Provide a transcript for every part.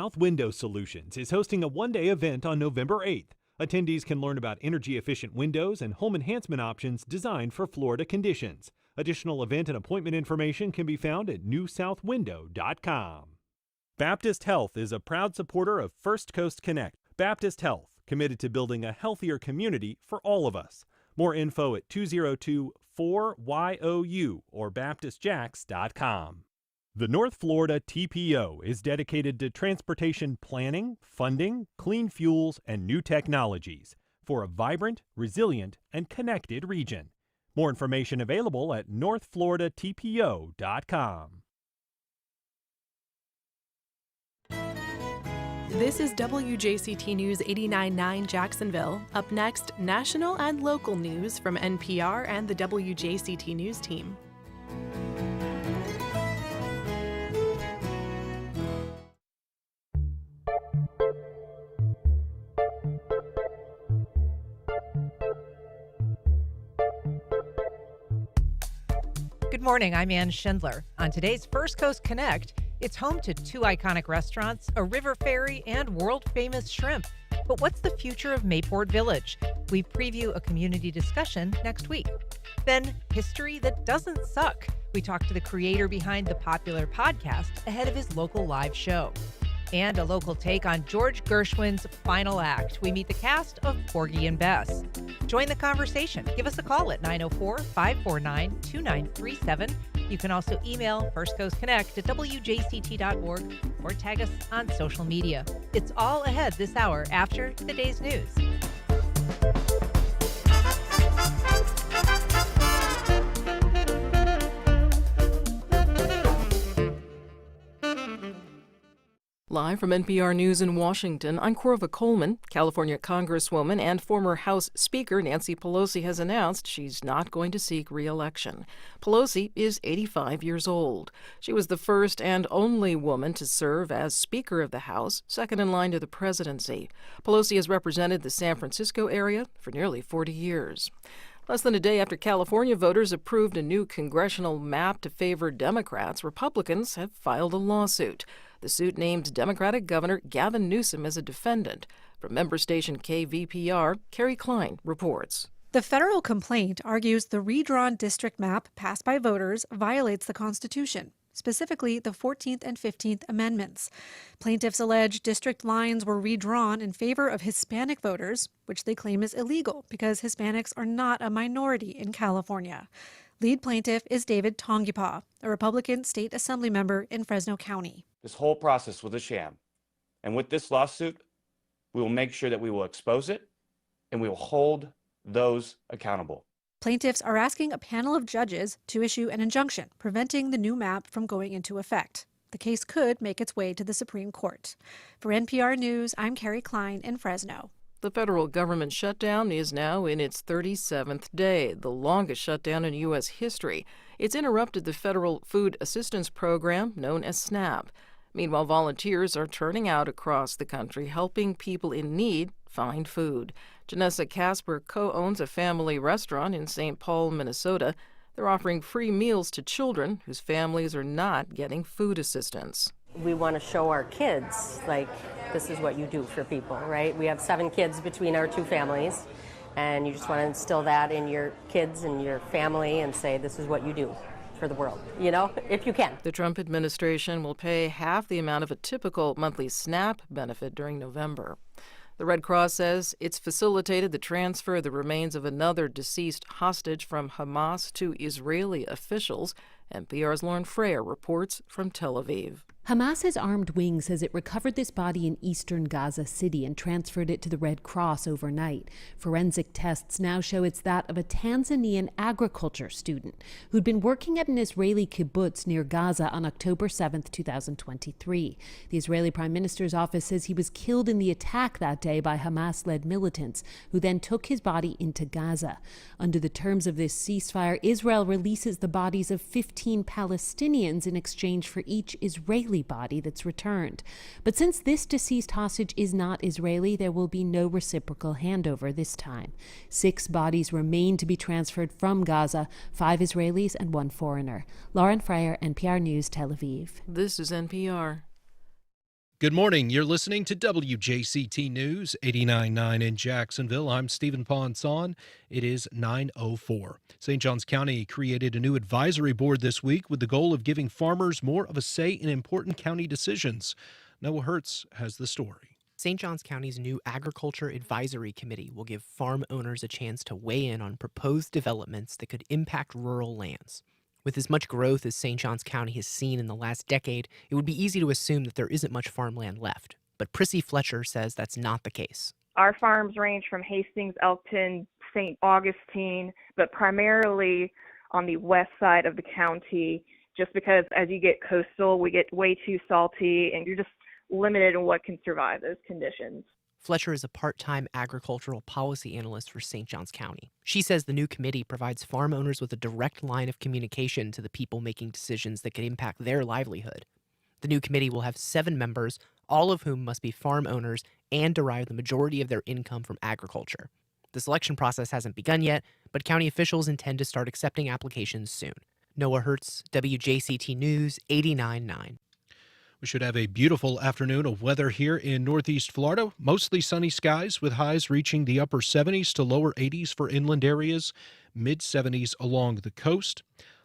South Window Solutions is hosting a one-day event on November 8th. Attendees can learn about energy-efficient windows and home enhancement options designed for Florida conditions. Additional event and appointment information can be found at newsouthwindow.com. Baptist Health is a proud supporter of First Coast Connect. Baptist Health, committed to building a healthier community for all of us. More info at 202-4YOU or baptistjacks.com. The North Florida TPO is dedicated to transportation planning, funding, clean fuels, and new technologies for a vibrant, resilient, and connected region. More information available at northfloridatpo.com. This is WJCT News 89.9 Jacksonville. Up next, national and local news from NPR and the WJCT News team. Good morning, I'm Ann Schindler. On today's First Coast Connect, it's home to two iconic restaurants, a river ferry, and world-famous shrimp. But what's the future of Mayport Village? We preview a community discussion next week. Then, history that doesn't suck. We talk to the creator behind the popular podcast ahead of his local live show. And a local take on George Gershwin's final act. We meet the cast of Porgy and Bess. Join the conversation. Give us a call at 904-549-2937. You can also email First Coast Connect at WJCT.org or tag us on social media. It's all ahead this hour after the day's news. Live from NPR News in Washington, I'm Corva Coleman. California Congresswoman and former House Speaker Nancy Pelosi has announced she's not going to seek re-election. Pelosi is 85 years old. She was the first and only woman to serve as Speaker of the House, second in line to the presidency. Pelosi has represented the San Francisco area for nearly 40 years. Less than a day after California voters approved a new congressional map to favor Democrats, Republicans have filed a lawsuit. The suit named Democratic Governor Gavin Newsom as a defendant. From member station KVPR, Carrie Klein reports. The federal complaint argues the redrawn district map passed by voters violates the Constitution, specifically the 14th and 15th Amendments. Plaintiffs allege district lines were redrawn in favor of Hispanic voters, which they claim is illegal because Hispanics are not a minority in California. Lead plaintiff is David Tongipaw, a Republican state assembly member in Fresno County. This whole process was a sham. And with this lawsuit, we will make sure that we will expose it and we will hold those accountable. Plaintiffs are asking a panel of judges to issue an injunction preventing the new map from going into effect. The case could make its way to the Supreme Court. For NPR News, I'm Carrie Klein in Fresno. The federal government shutdown is now in its 37th day, the longest shutdown in U.S. history. It's interrupted the federal food assistance program known as SNAP. Meanwhile, volunteers are turning out across the country, helping people in need find food. Janessa Casper co-owns a family restaurant in St. Paul, Minnesota. They're offering free meals to children whose families are not getting food assistance. We want to show our kids, like, this is what you do for people, right? We have 7 kids between our 2 families, and you just want to instill that in your kids and your family and say, this is what you do for the world, you know, if you can. The Trump administration will pay half the amount of a typical monthly SNAP benefit during November. The Red Cross says it's facilitated the transfer of the remains of another deceased hostage from Hamas to Israeli officials. NPR's Lauren Freyer reports from Tel Aviv. Hamas's armed wing says it recovered this body in eastern Gaza City and transferred it to the Red Cross overnight. Forensic tests now show it's that of a Tanzanian agriculture student who'd been working at an Israeli kibbutz near Gaza on October 7, 2023. The Israeli Prime Minister's office says he was killed in the attack that day by Hamas-led militants, who then took his body into Gaza. Under the terms of this ceasefire, Israel releases the bodies of 15 Palestinians in exchange for each Israeli body that's returned. But since this deceased hostage is not Israeli, there will be no reciprocal handover this time. 6 bodies remain to be transferred from Gaza, 5 Israelis and 1 foreigner. Lauren Freyer, NPR News, Tel Aviv. This is NPR. Good morning. You're listening to WJCT News 89.9 in Jacksonville. I'm Stephen Ponson. It is 9:04. St. Johns County created a new advisory board this week with the goal of giving farmers more of a say in important county decisions. Noah Hertz has the story. St. Johns County's new Agriculture Advisory Committee will give farm owners a chance to weigh in on proposed developments that could impact rural lands. With as much growth as St. Johns County has seen in the last decade, it would be easy to assume that there isn't much farmland left. But Prissy Fletcher says that's not the case. Our farms range from Hastings, Elkton, St. Augustine, but primarily on the west side of the county, just because as you get coastal, we get way too salty and you're just limited in what can survive those conditions. Fletcher is a part-time agricultural policy analyst for St. Johns County. She says the new committee provides farm owners with a direct line of communication to the people making decisions that could impact their livelihood. The new committee will have 7 members, all of whom must be farm owners and derive the majority of their income from agriculture. The selection process hasn't begun yet, but county officials intend to start accepting applications soon. Noah Hertz, WJCT News 89.9. We should have a beautiful afternoon of weather here in Northeast Florida. Mostly sunny skies with highs reaching the upper 70s to lower 80s for inland areas, mid-70s along the coast.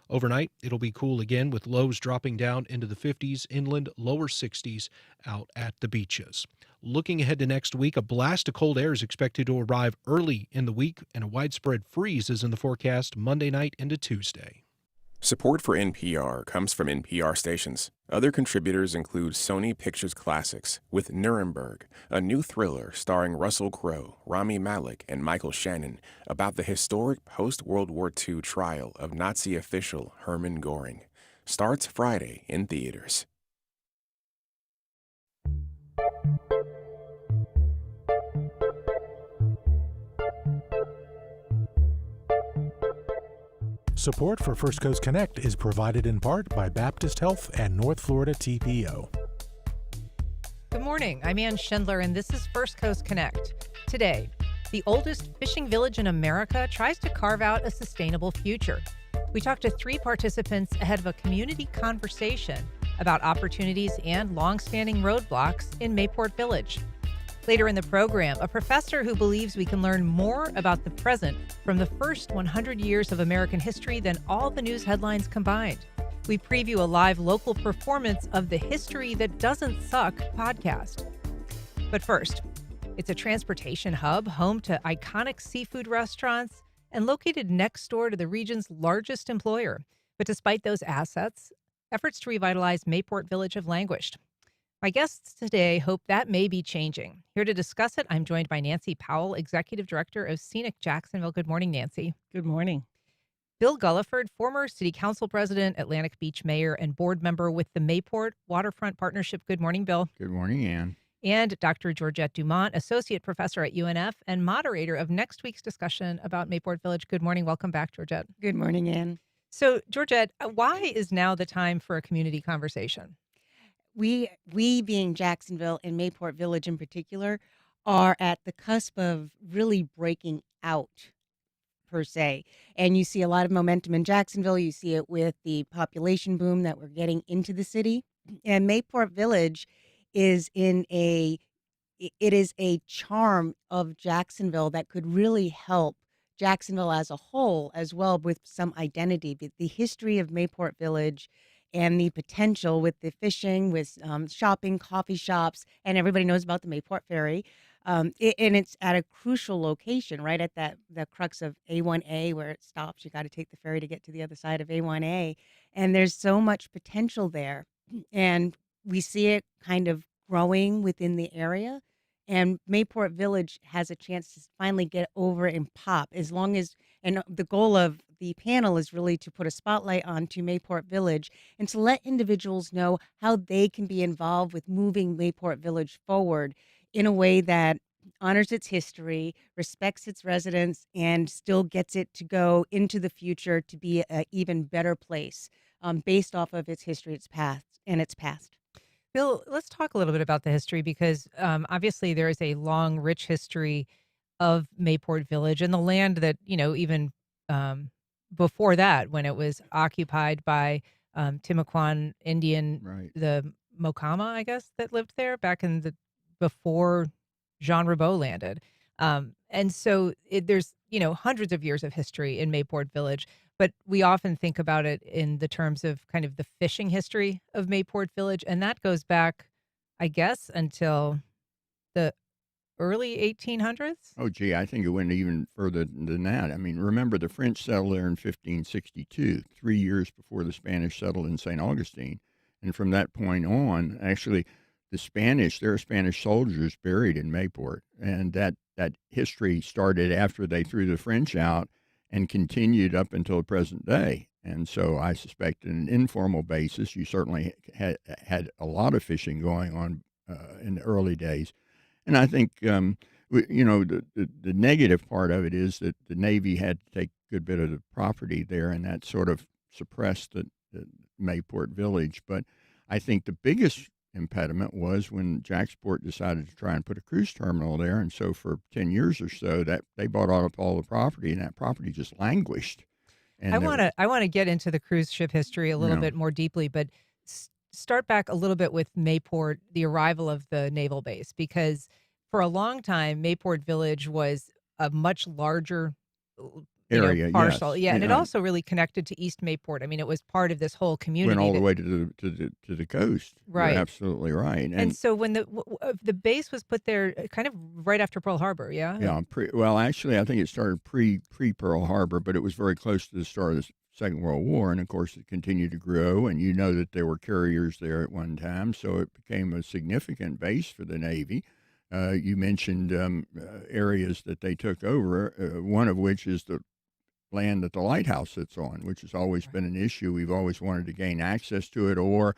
Overnight, it'll be cool again with lows dropping down into the 50s inland, lower 60s out at the beaches. Looking ahead to next week, a blast of cold air is expected to arrive early in the week, and a widespread freeze is in the forecast Monday night into Tuesday. Support for NPR comes from NPR stations. Other contributors include Sony Pictures Classics with Nuremberg, a new thriller starring Russell Crowe, Rami Malek, and Michael Shannon about the historic post-World War II trial of Nazi official Hermann Göring. Starts Friday in theaters. Support for First Coast Connect is provided in part by Baptist Health and North Florida TPO. Good morning. I'm Ann Schindler, and this is First Coast Connect. Today, the oldest fishing village in America tries to carve out a sustainable future. We talked to 3 participants ahead of a community conversation about opportunities and long-standing roadblocks in Mayport Village. Later in the program, a professor who believes we can learn more about the present from the first 100 years of American history than all the news headlines combined. We preview a live local performance of the History That Doesn't Suck podcast. But first, it's a transportation hub, home to iconic seafood restaurants, and located next door to the region's largest employer. But despite those assets, efforts to revitalize Mayport Village have languished. My guests today hope that may be changing. Here to discuss it, I'm joined by Nancy Powell, Executive Director of Scenic Jacksonville. Good morning, Nancy. Good morning. Bill Gulliford, former City Council President, Atlantic Beach Mayor, and board member with the Mayport Waterfront Partnership. Good morning, Bill. Good morning, Ann. And Dr. Georgette Dumont, Associate Professor at UNF and moderator of next week's discussion about Mayport Village. Good morning. Welcome back, Georgette. Good morning, Ann. So, Georgette, why is now the time for a community conversation? We being Jacksonville and Mayport Village in particular, are at the cusp of really breaking out, per se. And you see a lot of momentum in Jacksonville. You see it with the population boom that we're getting into the city. And Mayport Village is a charm of Jacksonville that could really help Jacksonville as a whole, as well, with some identity. The history of Mayport Village and the potential with the fishing, with shopping, coffee shops, and everybody knows about the Mayport Ferry. And it's at a crucial location, right at the crux of A1A where it stops. You got to take the ferry to get to the other side of A1A. And there's so much potential there. And we see it kind of growing within the area. And Mayport Village has a chance to finally get over and pop, as long as, and the goal of the panel is really to put a spotlight onto Mayport Village and to let individuals know how they can be involved with moving Mayport Village forward in a way that honors its history, respects its residents, and still gets it to go into the future to be an even better place based off of its history, its past. Bill, let's talk a little bit about the history because obviously there is a long, rich history of Mayport Village and the land that, even before that, when it was occupied by Timucuan Indian, right, the Mokama, I guess, that lived there back in the before Jean Ribault landed. And so there's, hundreds of years of history in Mayport Village, but we often think about it in the terms of kind of the fishing history of Mayport Village. And that goes back, I guess, until the early 1800s. Oh, gee, I think it went even further than that. I mean, remember the French settled there in 1562, 3 years before the Spanish settled in St. Augustine. And from that point on, actually, there are Spanish soldiers buried in Mayport. And that history started after they threw the French out and continued up until the present day. And so I suspect on an informal basis, you certainly had a lot of fishing going on in the early days. And I think, the negative part of it is that the Navy had to take a good bit of the property there, and that sort of suppressed the Mayport Village. But I think the biggest impediment was when Jacksport decided to try and put a cruise terminal there. And so for 10 years or so, that they bought up all the property, and that property just languished. And I want to get into the cruise ship history a little bit more deeply, but start back a little bit with Mayport, the arrival of the naval base, because for a long time, Mayport Village was a much larger area, parcel. yes. Yeah, and it also really connected to East Mayport. I mean, it was part of this whole community. Went all the way to the coast. Right. You're absolutely right. And so when the base was put there kind of right after Pearl Harbor, yeah? Yeah, actually, I think it started pre-Pearl Harbor, but it was very close to the start of the Second World War, and of course it continued to grow, and that there were carriers there at one time, so it became a significant base for the Navy. You mentioned areas that they took over, one of which is the land that the lighthouse sits on, which has always been an issue. We've always wanted to gain access to it, or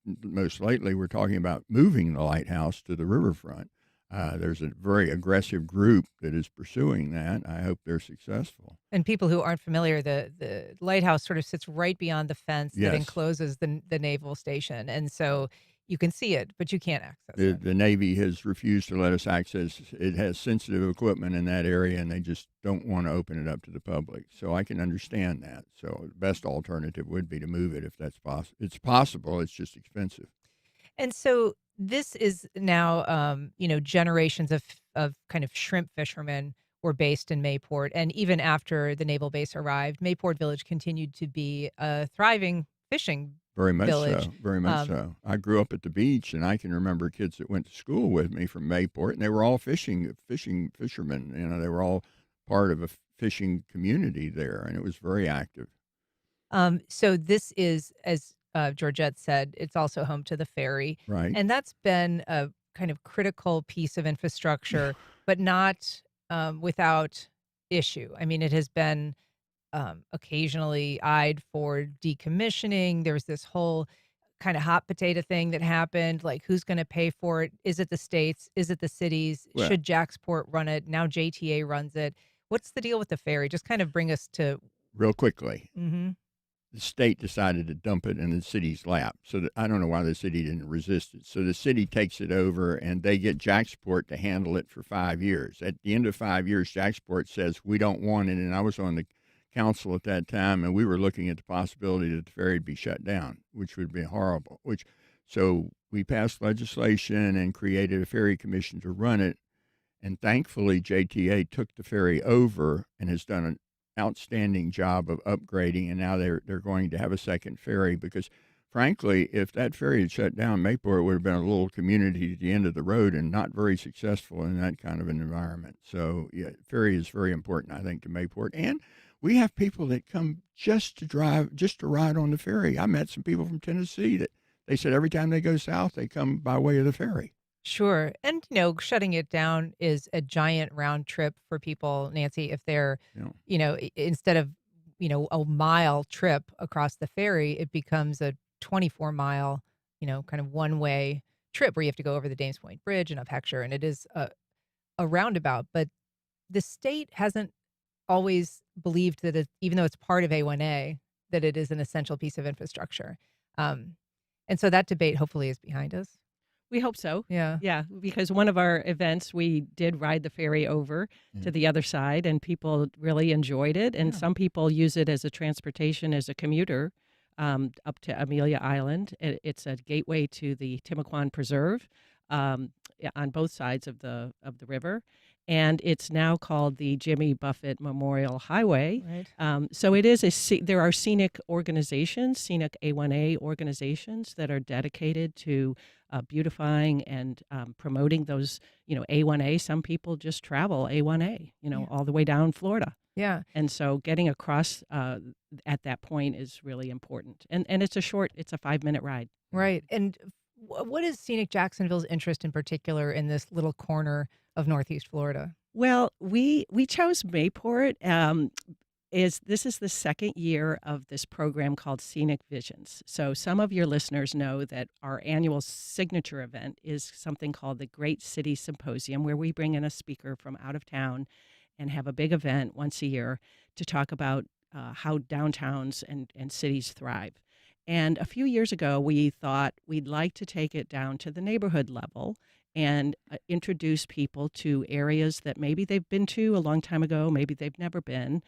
most lately we're talking about moving the lighthouse to the riverfront. There's a very aggressive group that is pursuing that. I hope they're successful. And people who aren't familiar, the lighthouse sort of sits right beyond the fence that encloses the naval station. And so you can see it, but you can't access it. The Navy has refused to let us access. It has sensitive equipment in that area, and they just don't want to open it up to the public. So I can understand that. So the best alternative would be to move it if that's possible. It's possible. It's just expensive. And so this is now, generations of kind of shrimp fishermen were based in Mayport. And even after the naval base arrived, Mayport Village continued to be a thriving fishing Very much village. so. Very much so. I grew up at the beach, and I can remember kids that went to school with me from Mayport, and they were all fishermen. They were all part of a fishing community there, and it was very active. So this is, as Georgette said, it's also home to the ferry. Right. And that's been a kind of critical piece of infrastructure, but not without issue. I mean, it has been occasionally eyed for decommissioning. There was this whole kind of hot potato thing that happened, like who's going to pay for it? Is it the states? Is it the cities? Well, Should Jacksport run it? Now JTA runs it. What's the deal with the ferry? Just kind of bring us to... Real quickly. Mm-hmm. The state decided to dump it in the city's lap. So I don't know why the city didn't resist it. So the city takes it over, and they get Jacksport to handle it for 5 years. At the end of 5 years, Jacksport says, we don't want it. And I was on the council at that time, and we were looking at the possibility that the ferry would be shut down, which would be horrible. So we passed legislation and created a ferry commission to run it. And thankfully, JTA took the ferry over and has done an outstanding job of upgrading, and now they're going to have a second ferry, because frankly, if that ferry had shut down, Mayport would have been a little community at the end of the road and not very successful in that kind of an environment. So yeah, ferry is very important, I think, to Mayport. And we have people that come just to ride on the ferry. I met some people from Tennessee that they said every time they go south, they come by way of the ferry. Sure. And, shutting it down is a giant round trip for people, Nancy, if they're, instead of, a mile trip across the ferry, it becomes a 24-mile, kind of one-way trip where you have to go over the Dames Point Bridge and up Heckscher, and it is a roundabout. But the state hasn't always believed that even though it's part of A1A, that it is an essential piece of infrastructure. And so that debate hopefully is behind us. We hope so. Yeah. Yeah, because one of our events, we did ride the ferry over to the other side, and people really enjoyed it. And some people use it as a transportation, as a commuter up to Amelia Island. It's a gateway to the Timucuan Preserve on both sides of the river. And it's now called the Jimmy Buffett Memorial Highway. Right. So it is there are scenic organizations, scenic A1A organizations that are dedicated to beautifying and promoting those, A1A. Some people just travel A1A, all the way down Florida. Yeah. And so getting across at that point is really important. And it's a 5-minute ride. Right. And what is Scenic Jacksonville's interest in particular in this little corner of Northeast Florida? Well, we chose Mayport. This is the second year of this program called Scenic Visions. So some of your listeners know that our annual signature event is something called the Great City Symposium, where we bring in a speaker from out of town and have a big event once a year to talk about how downtowns and cities thrive. And a few years ago, we thought we'd like to take it down to the neighborhood level and introduce people to areas that maybe they've been to a long time ago, maybe they've never been,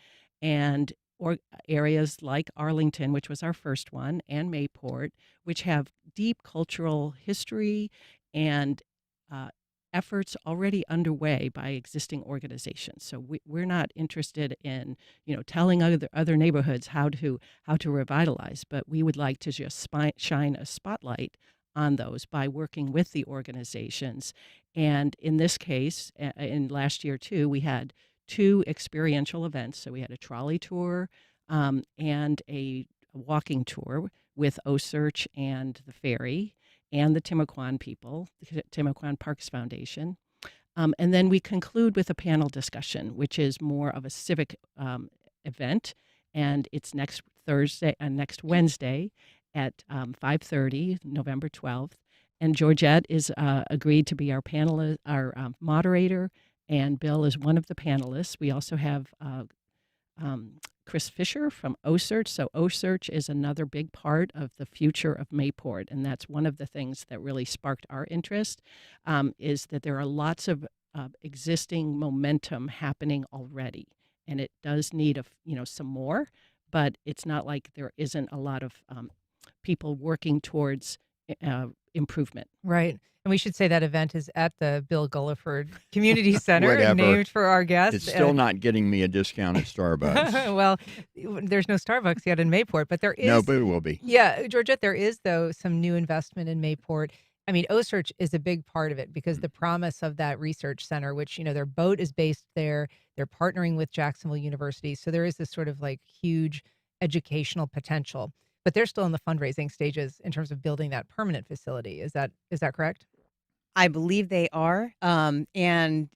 or areas like Arlington, which was our first one, and Mayport, which have deep cultural history and efforts already underway by existing organizations. So we're not interested in, telling other neighborhoods how to revitalize, but we would like to just shine a spotlight on those by working with the organizations. And in this case, in last year too, we had 2 experiential events. So we had a trolley tour and a walking tour with OSearch and the ferry and the Timucuan people, the Timucuan Parks Foundation. And then we conclude with a panel discussion, which is more of a civic event. And it's next Wednesday at 5:30, November 12th. And Georgette is agreed to be our panelist, our moderator, and Bill is one of the panelists. We also have Chris Fisher from OSearch. So OSearch is another big part of the future of Mayport, and that's one of the things that really sparked our interest, is that there are lots of existing momentum happening already, and it does need some more, but it's not like there isn't a lot of people working towards improvement. Right. And we should say that event is at the Bill Gulliford Community Center, Whatever. named for our guest. It's still not getting me a discount at Starbucks. Well, there's no Starbucks yet in Mayport, but there is. No, but it will be. Yeah, Georgette, there is, though, some new investment in Mayport. I mean, OSearch is a big part of it because the promise of that research center, which, their boat is based there, they're partnering with Jacksonville University. So there is this sort of like huge educational potential. But they're still in the fundraising stages in terms of building that permanent facility. Is that correct? I believe they are. And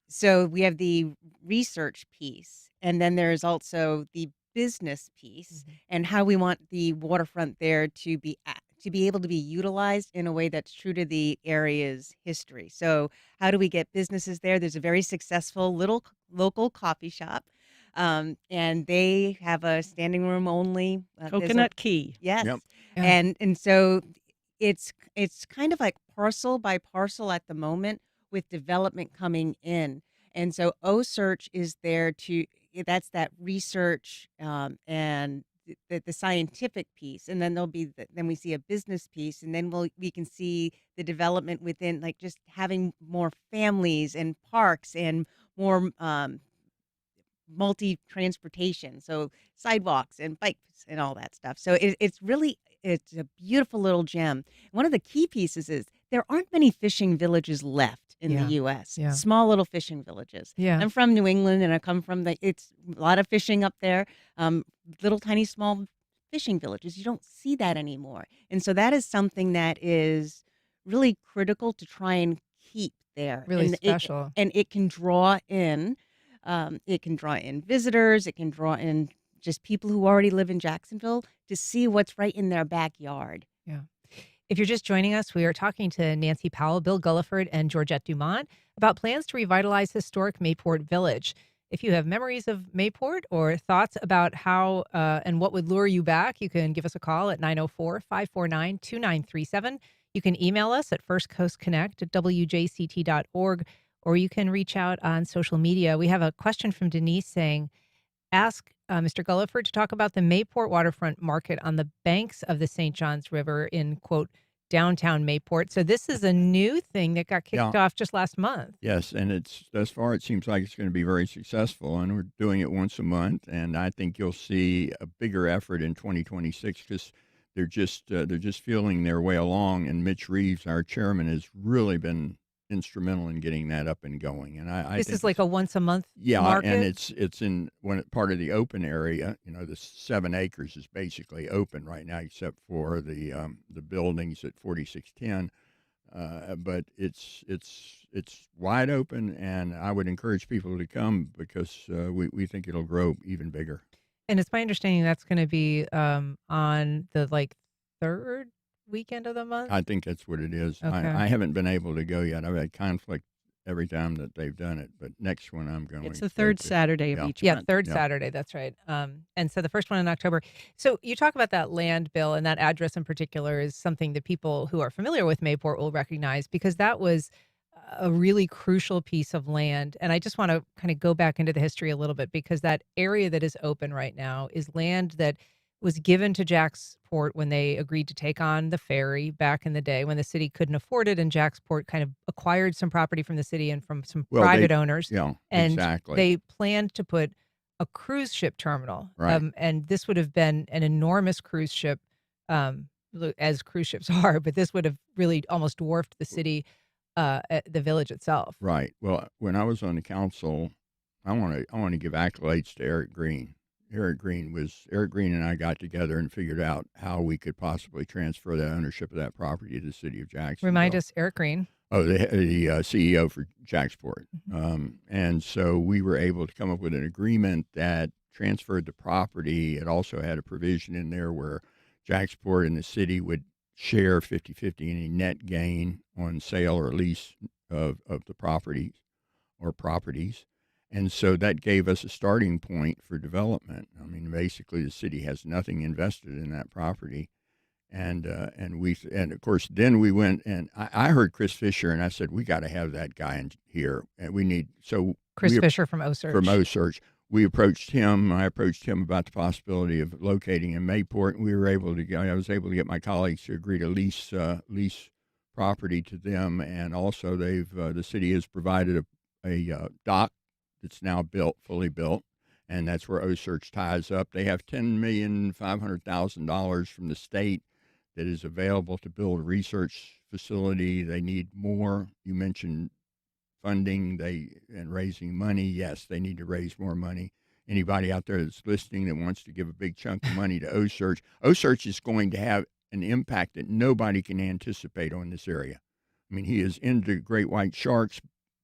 so we have the research piece, and then there's also the business piece and how we want the waterfront there to be able to be utilized in a way that's true to the area's history. So how do we get businesses there? There's a very successful little local coffee shop. And they have a standing room only. Coconut Key. Yes. Yep. Yeah. And so it's kind of like parcel by parcel at the moment with development coming in. And so OSearch is there that's that research and the scientific piece. And then then we see a business piece, and then we can see the development within, like just having more families and parks and more multi-transportation, so sidewalks and bikes and all that stuff. So it's a beautiful little gem. One of the key pieces is there aren't many fishing villages left in the U.S. Yeah. Small little fishing villages. Yeah. I'm from New England, and I come from it's a lot of fishing up there. Little tiny small fishing villages. You don't see that anymore. And so that is something that is really critical to try and keep there. Really and special. It can draw in visitors. It can draw in just people who already live in Jacksonville to see what's right in their backyard. Yeah. If you're just joining us, we are talking to Nancy Powell, Bill Gulliford, and Georgette Dumont about plans to revitalize historic Mayport Village. If you have memories of Mayport or thoughts about how and what would lure you back, you can give us a call at 904-549-2937. You can email us at firstcoastconnect@wjct.org, or you can reach out on social media. We have a question from Denise saying, ask Mr. Gulliford, to talk about the Mayport Waterfront Market on the banks of the St. Johns River in, quote, downtown Mayport. So this is a new thing that got kicked off just last month. Yes, and it's thus far it seems like it's going to be very successful, and we're doing it once a month, and I think you'll see a bigger effort in 2026 because they're just feeling their way along, and Mitch Reeves, our chairman, has really been instrumental in getting that up and going. And I This think is like a once a month and market? it's in part of the open area. The 7 acres is basically open right now, except for the buildings at 4610. But it's wide open, and I would encourage people to come because we think it'll grow even bigger. And it's my understanding that's going to be on the third weekend of the month? I think that's what it is. Okay. I haven't been able to go yet. I've had conflict every time that they've done it, but next one I'm going. It's the third Saturday of each Yeah, month. third Saturday. That's right. And so the first one in October. So you talk about that land bill, and that address in particular is something that people who are familiar with Mayport will recognize because that was a really crucial piece of land. And I just want to kind of go back into the history a little bit because that area that is open right now is land that was given to Jacksport when they agreed to take on the ferry back in the day when the city couldn't afford it, and Jacksport kind of acquired some property from the city and from some private owners. Yeah, and exactly. they planned to put a cruise ship terminal. Right. And this would have been an enormous cruise ship, as cruise ships are, but this would have really almost dwarfed the city, the village itself. Right. Well, when I was on the council, I want to give accolades to Eric Green. Eric Green and I got together and figured out how we could possibly transfer that ownership of that property to the city of Jacksonville. Remind us, Eric Green. Oh, the CEO for Jacksport. And so we were able to come up with an agreement that transferred the property. It also had a provision in there where Jacksport and the city would share 50-50 any net gain on sale or lease of the property or properties. And so that gave us a starting point for development. I mean, basically, the city has nothing invested in that property, and of course, then we went and I heard Chris Fisher, and I said we got to have that guy in here, and we need Chris Fisher from OSearch. From OSearch, we approached him. I approached him about the possibility of locating in Mayport, and I was able to get my colleagues to agree to lease property to them, and also the city has provided a dock that's now fully built, and that's where OSearch ties up. They have $10,500,000 from the state that is available to build a research facility. They need more. You mentioned funding and raising money. Yes, they need to raise more money. Anybody out there that's listening that wants to give a big chunk of money to OSearch is going to have an impact that nobody can anticipate on this area. I mean, he is into great white sharks,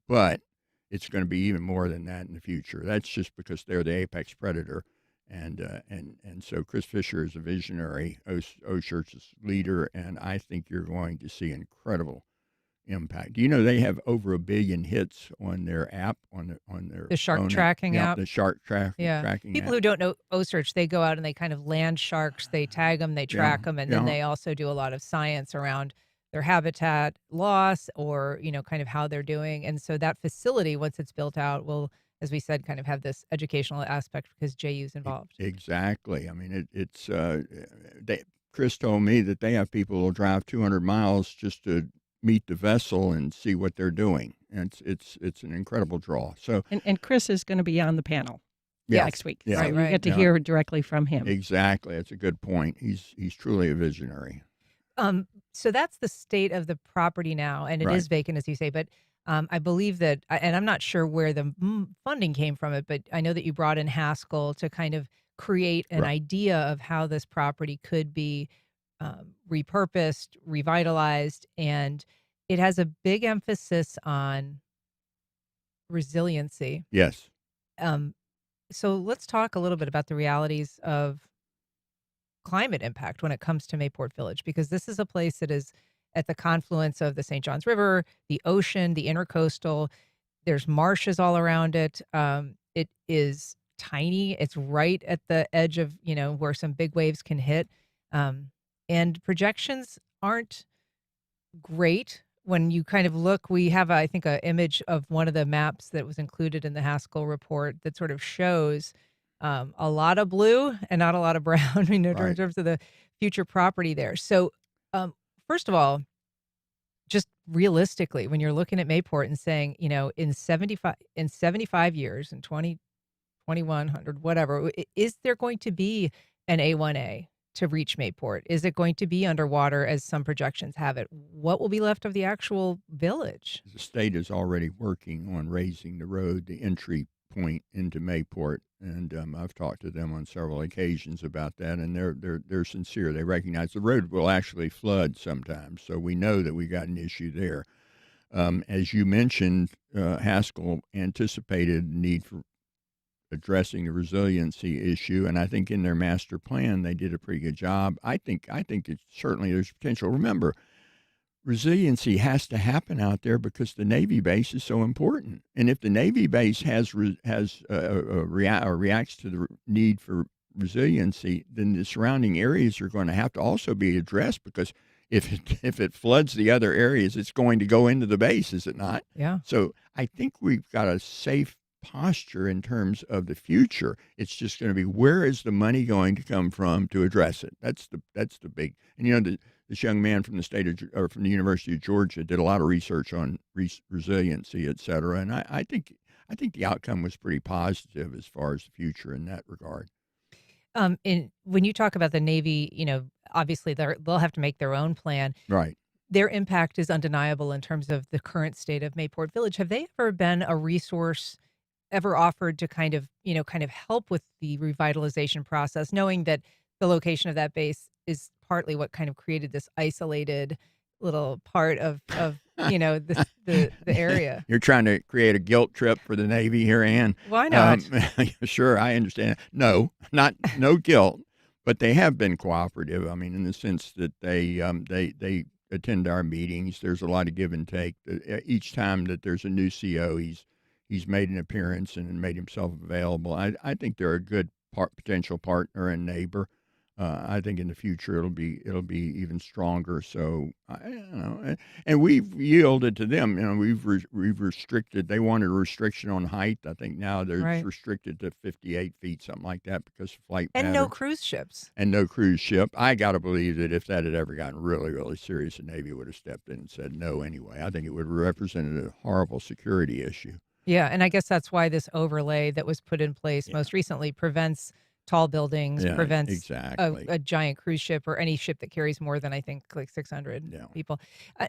but it's going to be even more than that in the future. That's just because they're the apex predator. And so Chris Fisher is a visionary, OSearch's leader, and I think you're going to see incredible impact. Do you know they have over 1 billion hits on their app, on their The shark phone tracking app? The shark tracking People app. who don't know OSearch, they go out and they kind of land sharks, they tag them, they track them, and then they also do a lot of science around their habitat loss or, kind of how they're doing. And so that facility, once it's built out, will, as we said, kind of have this educational aspect because JU's involved. Exactly. I mean, Chris told me that they have people who will drive 200 miles just to meet the vessel and see what they're doing. And it's an incredible draw. So and Chris is going to be on the panel next week. Yeah. So you get to hear directly from him. Exactly. That's a good point. He's truly a visionary. So that's the state of the property now, and it is vacant, as you say. But I believe that, and I'm not sure where the funding came from it, but I know that you brought in Haskell to kind of create an idea of how this property could be repurposed, revitalized, and it has a big emphasis on resiliency. Yes. So let's talk a little bit about the realities of climate impact when it comes to Mayport Village, because this is a place that is at the confluence of the St. Johns River, the ocean, the intercoastal. There's marshes all around it. It is tiny. It's right at the edge of, where some big waves can hit. And projections aren't great. When you kind of look, we have, I think, an image of one of the maps that was included in the Haskell report that sort of shows A lot of blue and not a lot of brown, in Right. terms of the future property there. So, first of all, just realistically, when you're looking at Mayport and saying, in 75 years, in 2100, whatever, is there going to be an A1A to reach Mayport? Is it going to be underwater as some projections have it? What will be left of the actual village? The state is already working on raising the road, the entry point into Mayport, and I've talked to them on several occasions about that, and they're sincere. They recognize the road will actually flood sometimes, so we know that we got an issue there. As you mentioned, Haskell anticipated the need for addressing the resiliency issue, and I think in their master plan they did a pretty good job. I think it's certainly there's potential. Remember, resiliency has to happen out there because the Navy base is so important. And if the Navy base reacts to the need for resiliency, then the surrounding areas are going to have to also be addressed, because if it floods the other areas, it's going to go into the base, is it not? Yeah. So I think we've got a safe posture in terms of the future. It's just going to be, where is the money going to come from to address it? That's the big. And this young man from from the University of Georgia did a lot of research on resiliency, et cetera. And I think the outcome was pretty positive as far as the future in that regard. And when you talk about the Navy, obviously they'll have to make their own plan. Right. Their impact is undeniable in terms of the current state of Mayport Village. Have they ever been a resource ever offered to kind of help with the revitalization process, knowing that the location of that base is partly what kind of created this isolated little part of the area? You're trying to create a guilt trip for the Navy here, Ann. Why not? Sure, I understand. No guilt, but they have been cooperative. I mean, in the sense that they attend our meetings. There's a lot of give and take. Each time that there's a new CO, he's made an appearance and made himself available. I think they're a good potential partner and neighbor. I think in the future it'll be even stronger. So and we've yielded to them. We've restricted. They wanted a restriction on height. I think now they're restricted to 58 feet, something like that, because of flight and patterns. no cruise ships. And no cruise ship. I got to believe that if that had ever gotten really, really serious, the Navy would have stepped in and said no anyway. I think it would have represented a horrible security issue. Yeah, and I guess that's why this overlay that was put in place most recently prevents tall buildings, prevents exactly. a giant cruise ship or any ship that carries more than, I think, like 600 people.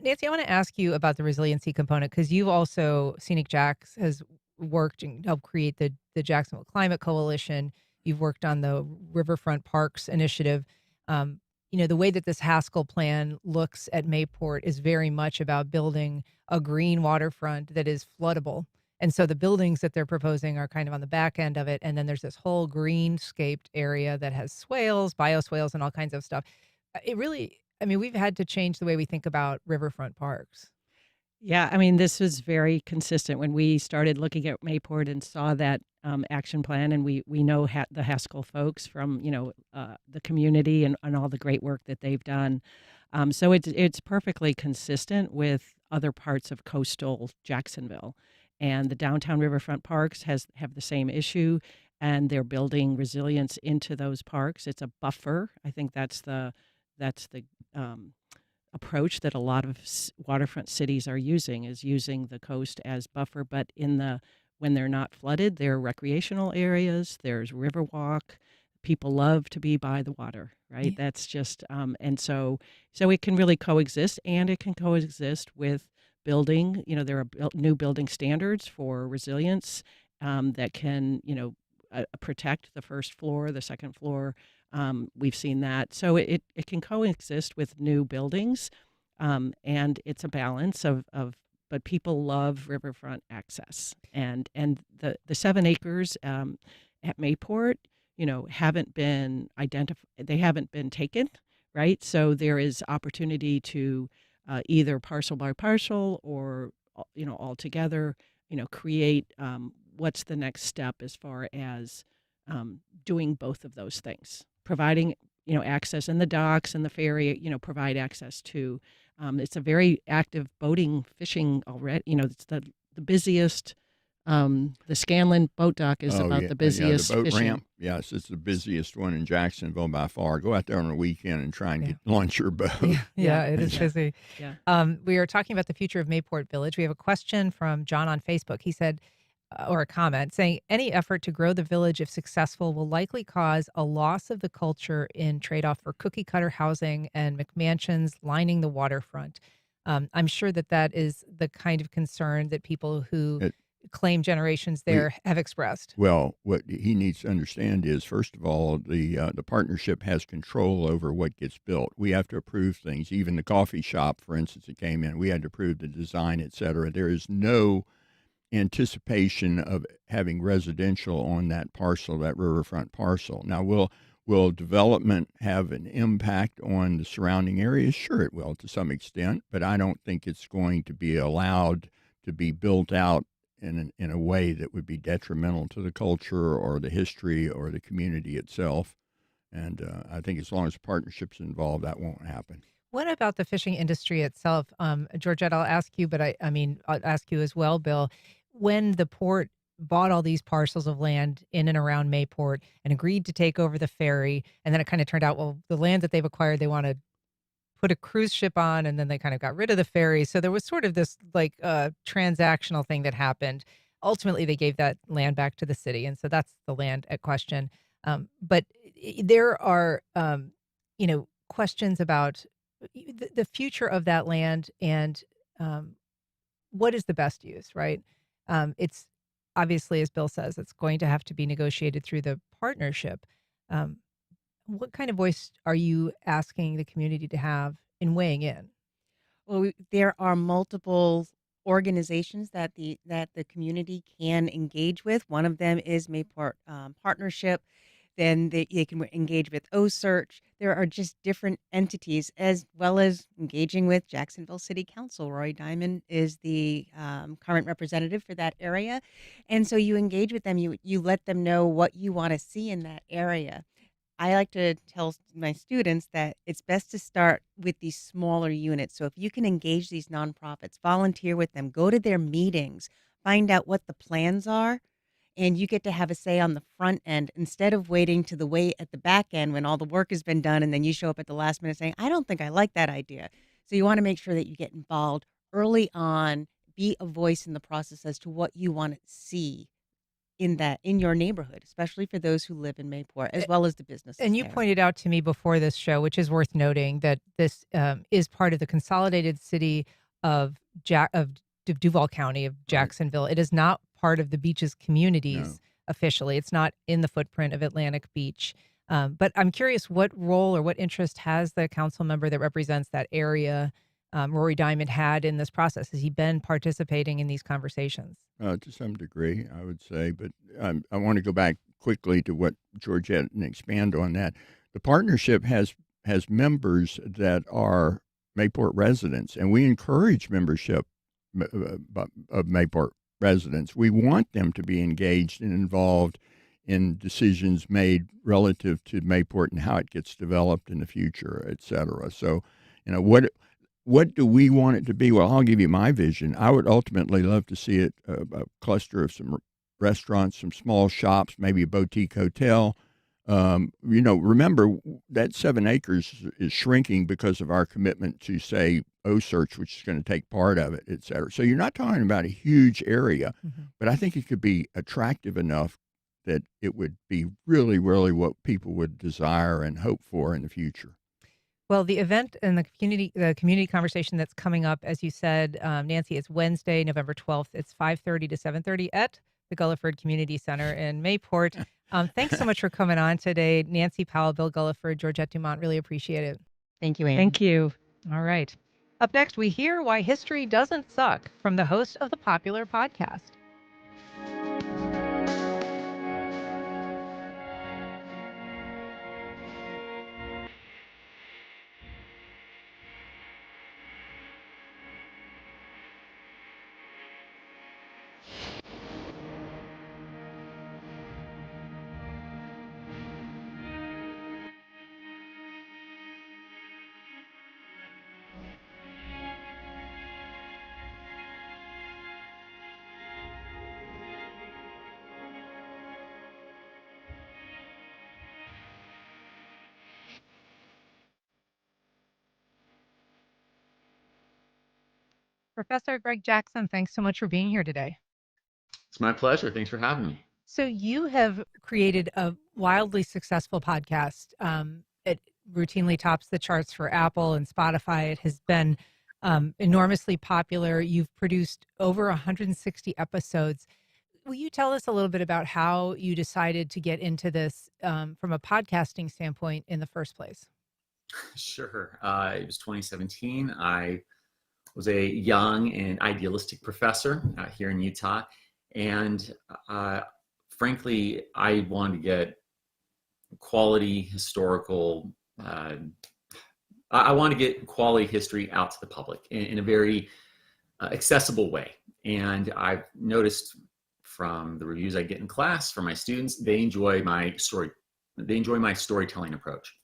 Nancy, I want to ask you about the resiliency component, because you've also, Scenic Jacks has worked and helped create the Jacksonville Climate Coalition. You've worked on the Riverfront Parks Initiative. The way that this Haskell plan looks at Mayport is very much about building a green waterfront that is floodable. And so the buildings that they're proposing are kind of on the back end of it. And then there's this whole greenscaped area that has swales, bioswales, and all kinds of stuff. We've had to change the way we think about riverfront parks. Yeah, this was very consistent when we started looking at Mayport and saw that action plan. And we know the Haskell folks from, the community and all the great work that they've done. So it's perfectly consistent with other parts of coastal Jacksonville. And the downtown riverfront parks have the same issue, and they're building resilience into those parks. It's a buffer. I think that's the approach that a lot of waterfront cities are using the coast as buffer. But when they're not flooded, there are recreational areas. There's Riverwalk. People love to be by the water, right? Yeah. That's just and so it can really coexist, and it can coexist with building. There are new building standards for resilience that can, protect the first floor, the second floor. We've seen that. So it can coexist with new buildings, and it's a balance but people love riverfront access. And the 7 acres at Mayport, haven't been identified. They haven't been taken, right? So there is opportunity to either parcel by parcel or, all together, create what's the next step as far as doing both of those things, providing, access in the docks and the ferry, provide access to. It's a very active boating, fishing already. It's the busiest The Scanlon Boat Dock is about the busiest the boat fishing. ramp. Yes, it's the busiest one in Jacksonville by far. Go out there on a weekend and try and launch your boat. Yeah, it is busy. Yeah. We are talking about the future of Mayport Village. We have a question from John on Facebook. He said, or a comment saying, any effort to grow the village, if successful, will likely cause a loss of the culture in trade-off for cookie-cutter housing and McMansions lining the waterfront. I'm sure that is the kind of concern that people who claim generations there have expressed. Well, what he needs to understand is, first of all, the partnership has control over what gets built. We have to approve things. Even the coffee shop, for instance, that came in, we had to approve the design, et cetera. There is no anticipation of having residential on that parcel, that riverfront parcel. Now, will development have an impact on the surrounding areas? Sure, it will to some extent, but I don't think it's going to be allowed to be built out in a way that would be detrimental to the culture or the history or the community itself. And I think as long as partnerships involved, that won't happen. What about the fishing industry itself? Georgette, I'll ask you, but I'll ask you as well, Bill. When the port bought all these parcels of land in and around Mayport and agreed to take over the ferry, and then it kind of turned out, well, the land that they've acquired, they want to put a cruise ship on, and then they kind of got rid of the ferry. So there was sort of this transactional thing that happened. Ultimately, they gave that land back to the city, and so that's the land at question. But there are, questions about the future of that land and what is the best use, right? It's obviously, as Bill says, it's going to have to be negotiated through the partnership. What kind of voice are you asking the community to have in weighing in? Well, there are multiple organizations that the community can engage with. One of them is Mayport Partnership. Then they can engage with OSearch. There are just different entities, as well as engaging with Jacksonville City Council. Roy Diamond is the current representative for that area. And so you engage with them, you let them know what you want to see in that area. I like to tell my students that it's best to start with these smaller units. So if you can engage these nonprofits, volunteer with them, go to their meetings, find out what the plans are, and you get to have a say on the front end instead of waiting to the way at the back end when all the work has been done and then you show up at the last minute saying, I don't think I like that idea. So you want to make sure that you get involved early on, be a voice in the process as to what you want to see in your neighborhood, especially for those who live in Mayport, as well as the businesses. And you pointed out to me before this show, which is worth noting, that this is part of the consolidated city of Duval County of Jacksonville. It is not part of the beaches communities officially. It's not in the footprint of Atlantic Beach. But I'm curious, what role or what interest has the council member that represents that area, Rory Diamond, had in this process? Has he been participating in these conversations? To some degree, I would say. But I want to go back quickly to what Georgette and expand on that. The partnership has members that are Mayport residents, and we encourage membership of Mayport residents. We want them to be engaged and involved in decisions made relative to Mayport and how it gets developed in the future, et cetera. So, what do we want it to be? Well, I'll give you my vision. I would ultimately love to see it a cluster of some restaurants, some small shops, maybe a boutique hotel. Remember that 7 acres is shrinking because of our commitment to, say, OSearch, which is going to take part of it, et cetera. So you're not talking about a huge area, but I think it could be attractive enough that it would be really, really what people would desire and hope for in the future. Well, the event and the community conversation that's coming up, as you said, Nancy, it's Wednesday, November 12th. It's 5:30 to 7:30 at the Gulliford Community Center in Mayport. Thanks so much for coming on today, Nancy Powell, Bill Gulliford, Georgette Dumont. Really appreciate it. Thank you, Anne. Thank you. All right. Up next, we hear why history doesn't suck from the host of the popular podcast. Professor Greg Jackson, thanks so much for being here today. It's my pleasure. Thanks for having me. So you have created a wildly successful podcast. It routinely tops the charts for Apple and Spotify. It has been enormously popular. You've produced over 160 episodes. Will you tell us a little bit about how you decided to get into this from a podcasting standpoint in the first place? Sure. It was 2017. I was a young and idealistic professor here in Utah. And frankly, I wanted to get quality historical, I want to get quality history out to the public in a very accessible way. And I've noticed from the reviews I get in class from my students, they enjoy my storytelling approach.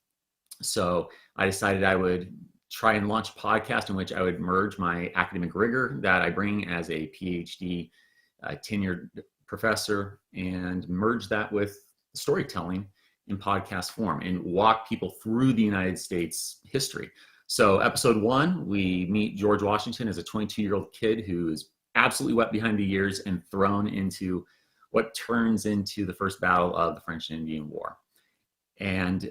So I decided I would try and launch a podcast in which I would merge my academic rigor that I bring as a PhD tenured professor and merge that with storytelling in podcast form and walk people through the United States history. So episode 1, we meet George Washington as a 22-year-old kid who is absolutely wet behind the ears and thrown into what turns into the first battle of the French and Indian War. And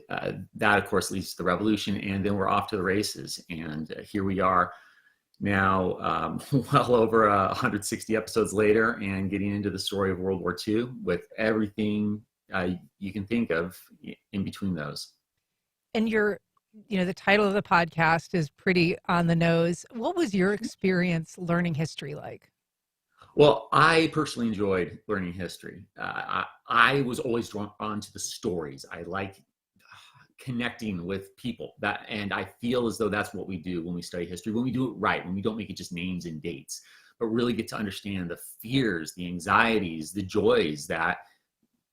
that, of course, leads to the revolution. And then we're off to the races. And here we are now, well over 160 episodes later, and getting into the story of World War II with everything you can think of in between those. And the title of the podcast is pretty on the nose. What was your experience learning history like? Well, I personally enjoyed learning history. I was always drawn to the stories. I like connecting with people, and I feel as though that's what we do when we study history, when we do it right, when we don't make it just names and dates, but really get to understand the fears, the anxieties, the joys that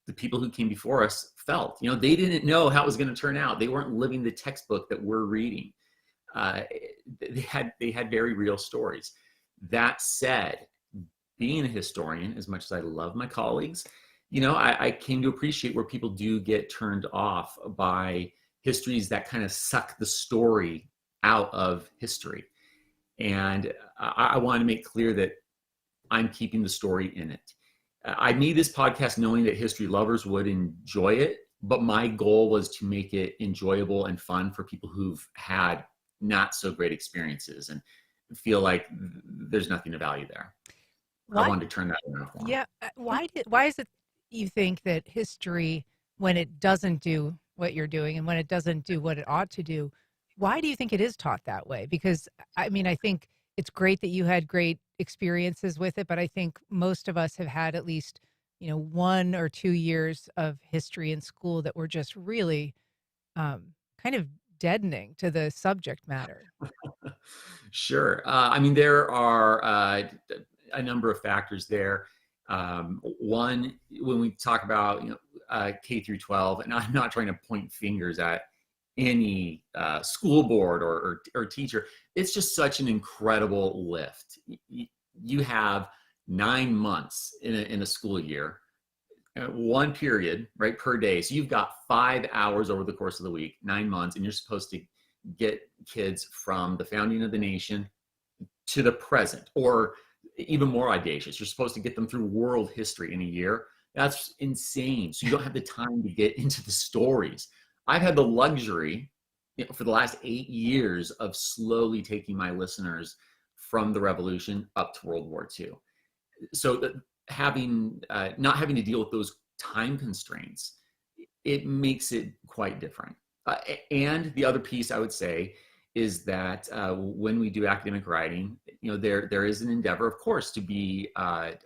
the people who came before us felt. They didn't know how it was going to turn out. They weren't living the textbook that we're reading. They had very real stories. That said, being a historian, as much as I love my colleagues, I came to appreciate where people do get turned off by histories that kind of suck the story out of history. And I want to make clear that I'm keeping the story in it. I made this podcast knowing that history lovers would enjoy it, but my goal was to make it enjoyable and fun for people who've had not so great experiences and feel like there's nothing to value there. I wanted to turn that around. Yeah. Why is it you think that history, when it doesn't do what you're doing and when it doesn't do what it ought to do, why do you think it is taught that way? Because I think it's great that you had great experiences with it, but I think most of us have had at least, 1 or 2 years of history in school that were just really kind of deadening to the subject matter. Sure. There are a number of factors there. One, when we talk about K through 12, and I'm not trying to point fingers at any school board or teacher, it's just such an incredible lift. You have 9 months in a school year, one period, right, per day. So you've got 5 hours over the course of the week, 9 months, and you're supposed to get kids from the founding of the nation to the present, or even more audacious, you're supposed to get them through world history in a year. That's insane. So you don't have the time to get into the stories. I've had the luxury for the last 8 years of slowly taking my listeners from the Revolution up to World War II. So that not having to deal with those time constraints, it makes it quite different. And the other piece I would say is that when we do academic writing, there is an endeavor, of course, to be, I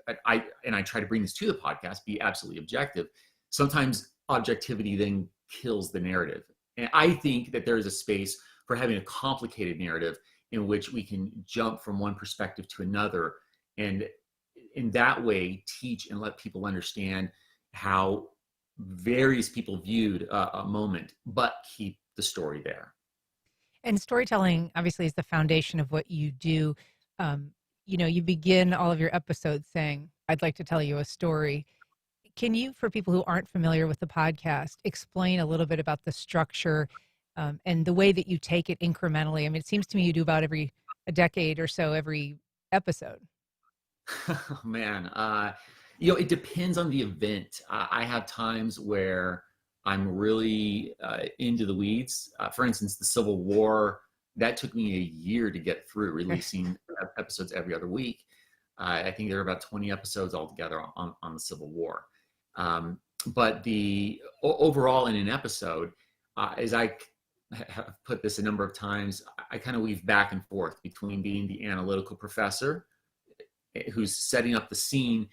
try to bring this to the podcast, be absolutely objective. Sometimes objectivity then kills the narrative. And I think that there is a space for having a complicated narrative in which we can jump from one perspective to another, and in that way teach and let people understand how various people viewed a moment, but keep the story there. And storytelling obviously is the foundation of what you do. You begin all of your episodes saying, I'd like to tell you a story. Can you, for people who aren't familiar with the podcast, explain a little bit about the structure and the way that you take it incrementally? It seems to me you do about every a decade or so, every episode? Oh, man, it depends on the event. I have times where I'm really into the weeds. For instance, the Civil War, that took me a year to get through, releasing episodes every other week. I think there are about 20 episodes altogether on the Civil War. But the overall in an episode, as I have put this a number of times, I kind of weave back and forth between being the analytical professor who's setting up the scene,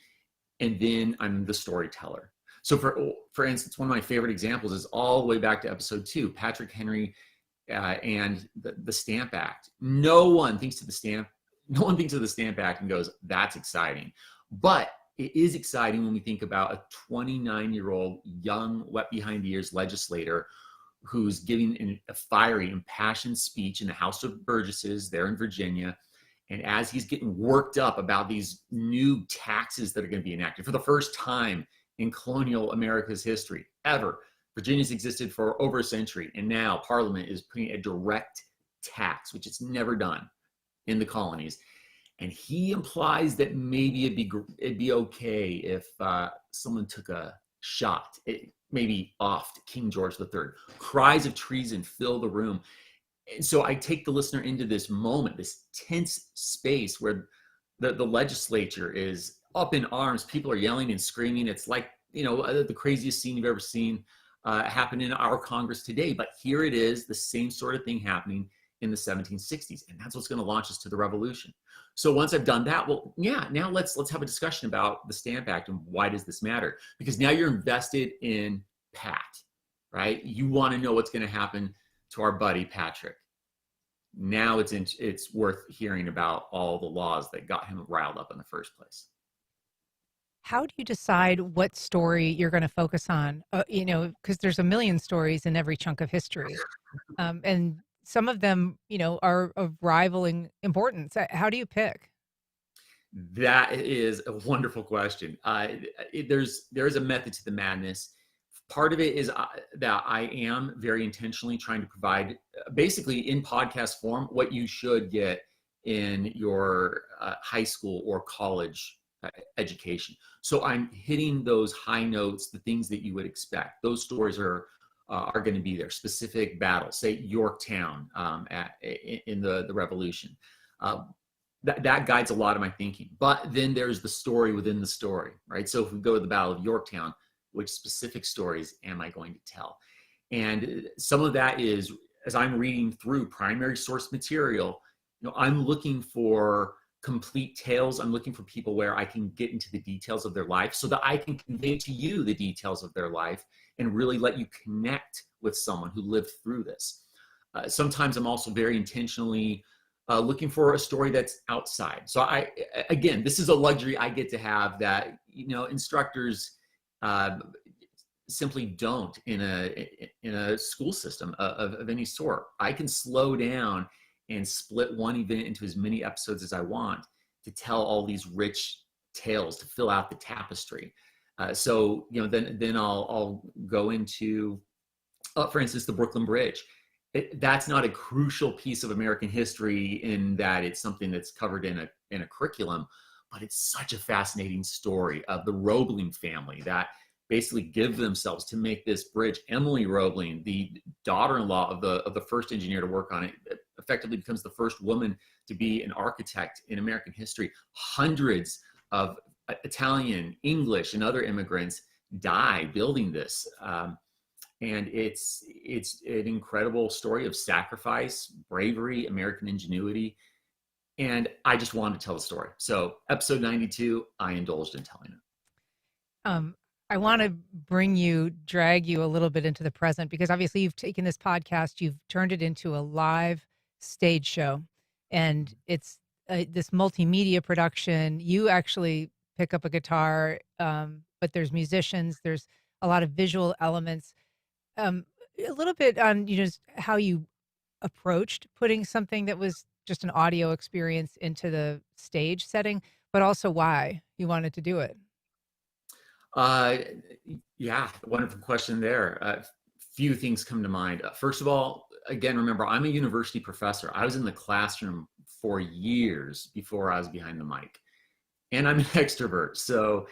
and then I'm the storyteller. So for instance, one of my favorite examples is all the way back to episode 2, Patrick Henry and the Stamp Act. No one thinks of the Stamp Act and goes, that's exciting. But it is exciting when we think about a 29-year-old young, wet behind the ears legislator who's giving a fiery, impassioned speech in the House of Burgesses there in Virginia. And as he's getting worked up about these new taxes that are going to be enacted for the first time in colonial America's history ever, Virginia's existed for over a century, and now Parliament is putting a direct tax, which it's never done in the colonies. And he implies that maybe it'd be okay if someone took a shot, maybe off King George III. Cries of treason fill the room. And so I take the listener into this moment, this tense space where the legislature is up in arms. People are yelling and screaming. It's like, the craziest scene you've ever seen happen in our Congress today. But here it is, the same sort of thing happening in the 1760s. And that's what's going to launch us to the revolution. So once I've done that, well, yeah, now let's have a discussion about the Stamp Act and why does this matter? Because now you're invested in Pat, right? You want to know what's going to happen to our buddy Patrick. Now it's worth hearing about all the laws that got him riled up in the first place. How do you decide what story you're going to focus on? Because there's a million stories in every chunk of history. And some of them, are of rivaling importance. How do you pick? That is a wonderful question. There is a method to the madness. Part of it is that I am very intentionally trying to provide, basically in podcast form, what you should get in your high school or college education. So I'm hitting those high notes, the things that you would expect. Those stories are going to be there. Specific battles, say Yorktown in the Revolution. That guides a lot of my thinking. But then there's the story within the story, right? So if we go to the Battle of Yorktown, which specific stories am I going to tell? And some of that is, as I'm reading through primary source material, I'm looking for complete tales. I'm looking for people where I can get into the details of their life so that I can convey to you the details of their life and really let you connect with someone who lived through this. Sometimes I'm also very intentionally looking for a story that's outside. So again, this is a luxury I get to have that, instructors simply don't in a school system of any sort. I can slow down and split one event into as many episodes as I want to tell all these rich tales to fill out the tapestry. So then I'll go into, for instance, the Brooklyn Bridge. That's not a crucial piece of American history in that it's something that's covered in a curriculum, but it's such a fascinating story of the Roebling family that basically give themselves to make this bridge. Emily Roebling, the daughter-in-law of the first engineer to work on it, effectively becomes the first woman to be an architect in American history. Hundreds of Italian, English, and other immigrants die building this. And it's an incredible story of sacrifice, bravery, American ingenuity. And I just wanted to tell the story. So episode 92, I indulged in telling it. I want to drag you a little bit into the present, because obviously you've taken this podcast, you've turned it into a live stage show, and it's this multimedia production. You actually pick up a guitar, but there's musicians, there's a lot of visual elements. A little bit on just how you approached putting something that was just an audio experience into the stage setting, but also why you wanted to do it. Yeah, wonderful question there. Few things come to mind. First of all, again, remember, I'm a university professor. I was in the classroom for years before I was behind the mic. And I'm an extrovert, so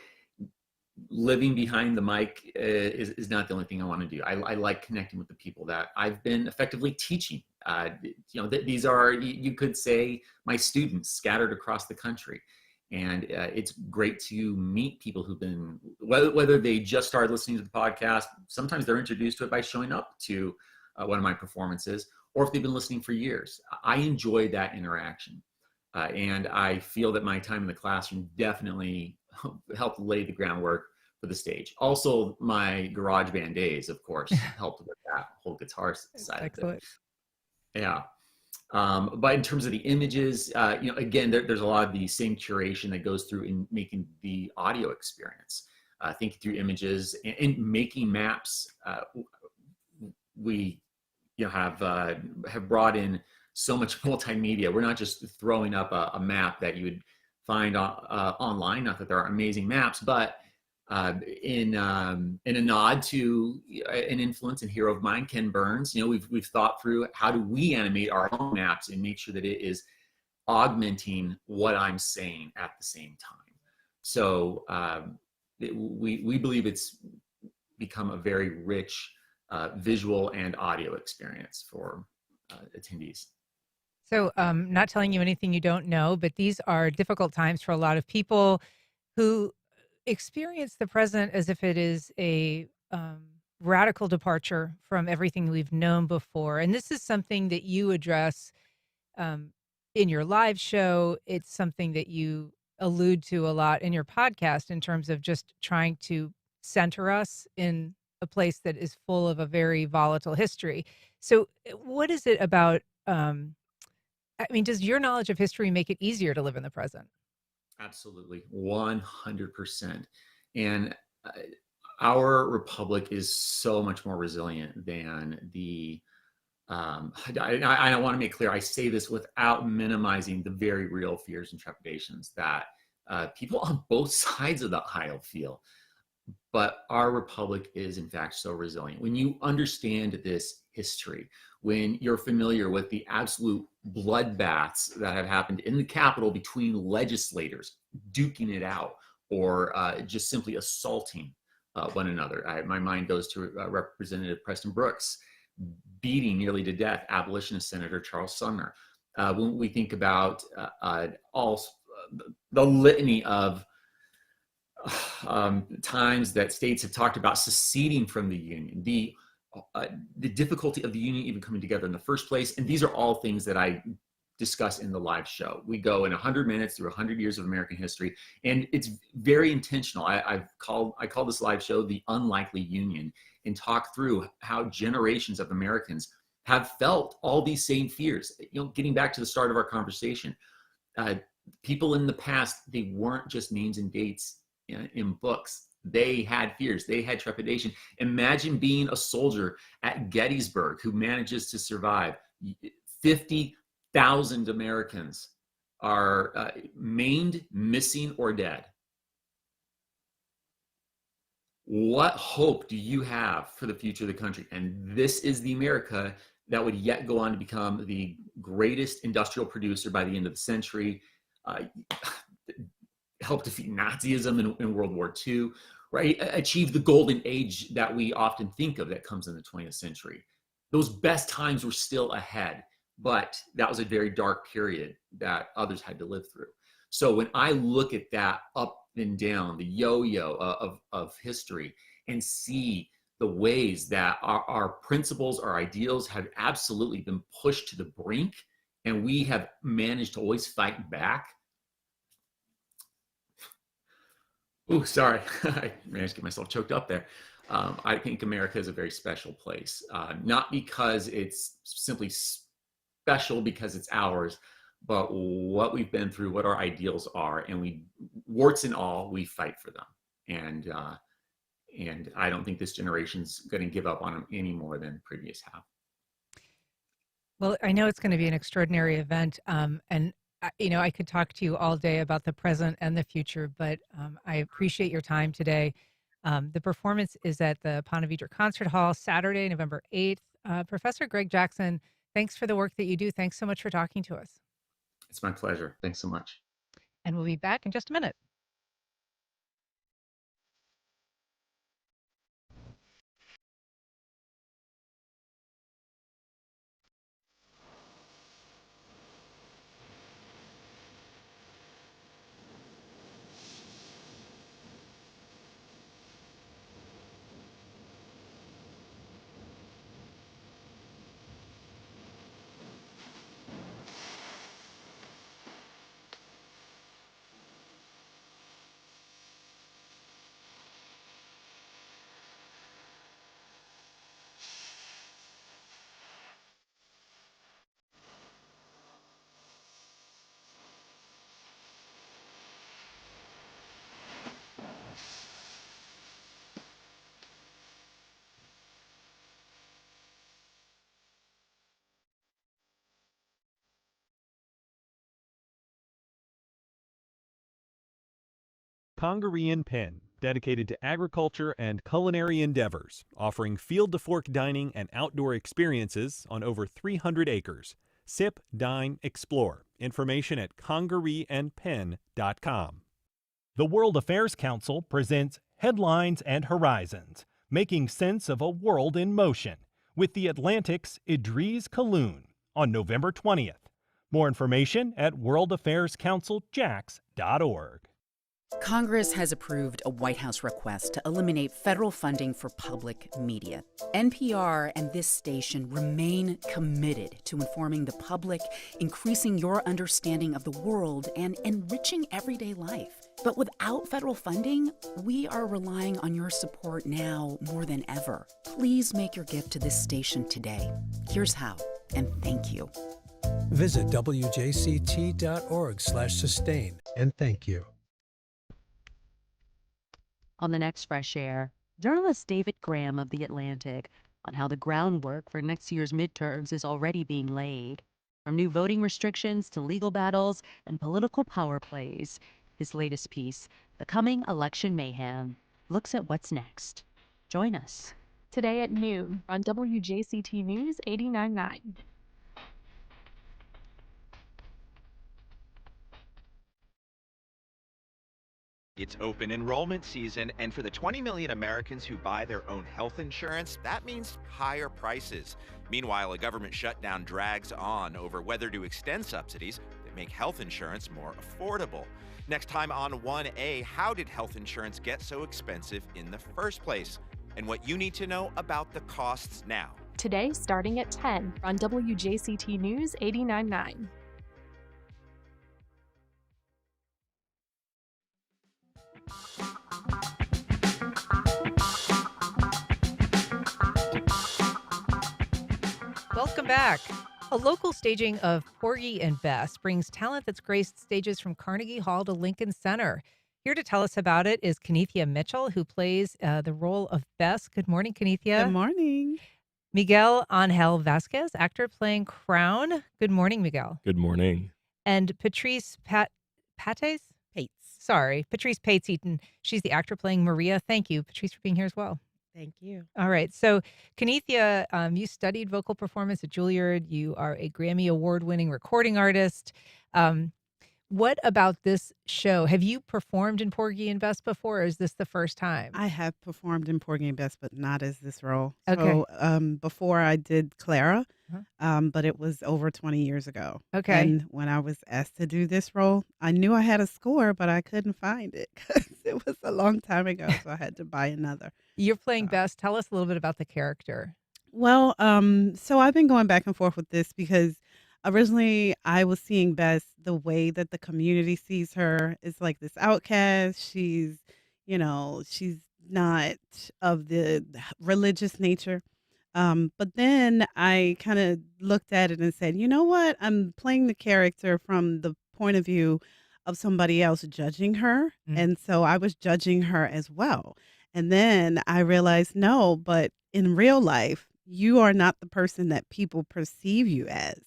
living behind the mic is not the only thing I want to do. I like connecting with the people that I've been effectively teaching. These are, you could say, my students scattered across the country. And it's great to meet people who've been, whether they just started listening to the podcast, sometimes they're introduced to it by showing up to one of my performances, or if they've been listening for years. I enjoy that interaction. And I feel that my time in the classroom definitely helped lay the groundwork for the stage. Also, my garage band days, of course, helped with that whole guitar side of it. Yeah. But in terms of the images, again, there's a lot of the same curation that goes through in making the audio experience, thinking through images and making maps. We have brought in so much multimedia. We're not just throwing up a map that you would find online. Not that there are amazing maps, but in a nod to an influence and hero of mine, Ken Burns, we've thought through how do we animate our own maps and make sure that it is augmenting what I'm saying at the same time. So we believe it's become a very rich visual and audio experience for attendees. So not telling you anything you don't know, but these are difficult times for a lot of people who experience the present as if it is a radical departure from everything we've known before. And this is something that you address in your live show. It's something that you allude to a lot in your podcast in terms of just trying to center us in a place that is full of a very volatile history. So what is it about, does your knowledge of history make it easier to live in the present? Absolutely, 100%. And our republic is so much more resilient than the, I want to make clear, I say this without minimizing the very real fears and trepidations that people on both sides of the aisle feel. But our republic is in fact so resilient. When you understand this history, when you're familiar with the absolute bloodbaths that have happened in the Capitol between legislators duking it out or just simply assaulting one another. My mind goes to Representative Preston Brooks beating nearly to death abolitionist Senator Charles Sumner. When we think about all the litany of times that states have talked about seceding from the Union, the difficulty of the Union even coming together in the first place. And these are all things that I discuss in the live show. We go in 100 minutes through 100 years of American history, and it's very intentional. I call this live show The Unlikely Union, and talk through how generations of Americans have felt all these same fears. Getting back to the start of our conversation, people in the past, they weren't just names and dates in books. They had fears. They had trepidation. Imagine being a soldier at Gettysburg who manages to survive. 50,000 Americans are maimed, missing, or dead. What hope do you have for the future of the country? And this is the America that would yet go on to become the greatest industrial producer by the end of the century, help defeat Nazism in World War II, right? Achieve the golden age that we often think of that comes in the 20th century. Those best times were still ahead, but that was a very dark period that others had to live through. So when I look at that up and down, the yo-yo of history, and see the ways that our principles, our ideals have absolutely been pushed to the brink, and we have managed to always fight back. Oh, sorry. I managed to get myself choked up there. I think America is a very special place, not because it's simply special because it's ours, but what we've been through, what our ideals are, and we, warts and all, we fight for them. And I don't think this generation's going to give up on them any more than previous have. Well, I know it's going to be an extraordinary event, and I could talk to you all day about the present and the future, but I appreciate your time today. The performance is at the Ponte Vedra Concert Hall, Saturday, November 8th. Professor Greg Jackson, thanks for the work that you do. Thanks so much for talking to us. It's my pleasure. Thanks so much. And we'll be back in just a minute. Congaree and Pen, dedicated to agriculture and culinary endeavors, offering field-to-fork dining and outdoor experiences on over 300 acres. Sip, dine, explore. Information at congareeandpen.com. The World Affairs Council presents Headlines and Horizons, making sense of a world in motion, with the Atlantic's Idris Kaloun on November 20th. More information at worldaffairscounciljax.org. Congress has approved a White House request to eliminate federal funding for public media. NPR and this station remain committed to informing the public, increasing your understanding of the world, and enriching everyday life. But without federal funding, we are relying on your support now more than ever. Please make your gift to this station today. Here's how, and thank you. Visit wjct.org/sustain and thank you. On the next Fresh Air, journalist David Graham of The Atlantic on how the groundwork for next year's midterms is already being laid. From new voting restrictions to legal battles and political power plays, his latest piece, The Coming Election Mayhem, looks at what's next. Join us. Today at noon on WJCT News 89.9. It's open enrollment season, and for the 20 million Americans who buy their own health insurance, that means higher prices. Meanwhile, a government shutdown drags on over whether to extend subsidies that make health insurance more affordable. Next time on 1A, how did health insurance get so expensive in the first place? And what you need to know about the costs now. Today, starting at 10 on WJCT News 89.9. Welcome back. A local staging of Porgy and Bess brings talent that's graced stages from Carnegie Hall to Lincoln Center. Here to tell us about it is Kenethia Mitchell, who plays the role of Bess. Good morning, Kenethia. Good morning. Miguel Angel Vasquez, actor playing Crown. Good morning, Miguel. Good morning. And Patrice Pates? Sorry, Patrice Pates-Eaton. She's the actor playing Maria. Thank you, Patrice, for being here as well. Thank you. All right. So, Kenethia, you studied vocal performance at Juilliard. You are a Grammy Award-winning recording artist. What about this show? Have you performed in Porgy and Bess before, or is this the first time? I have performed in Porgy and Bess, but not as this role. Okay. So, before I did Clara, Uh-huh. but it was over 20 years ago. Okay. And when I was asked to do this role, I knew I had a score, but I couldn't find it because it was a long time ago, so I had to buy another. You're playing Bess. Tell us a little bit about the character. Well, so I've been going back and forth with this because originally I was seeing Bess the way that the community sees her. It's like this outcast. She's not of the religious nature. But then I kind of looked at it and said, you know what? I'm playing the character from the point of view of somebody else judging her. And so I was judging her as well. And then I realized, no, but in real life, you are not the person that people perceive you as.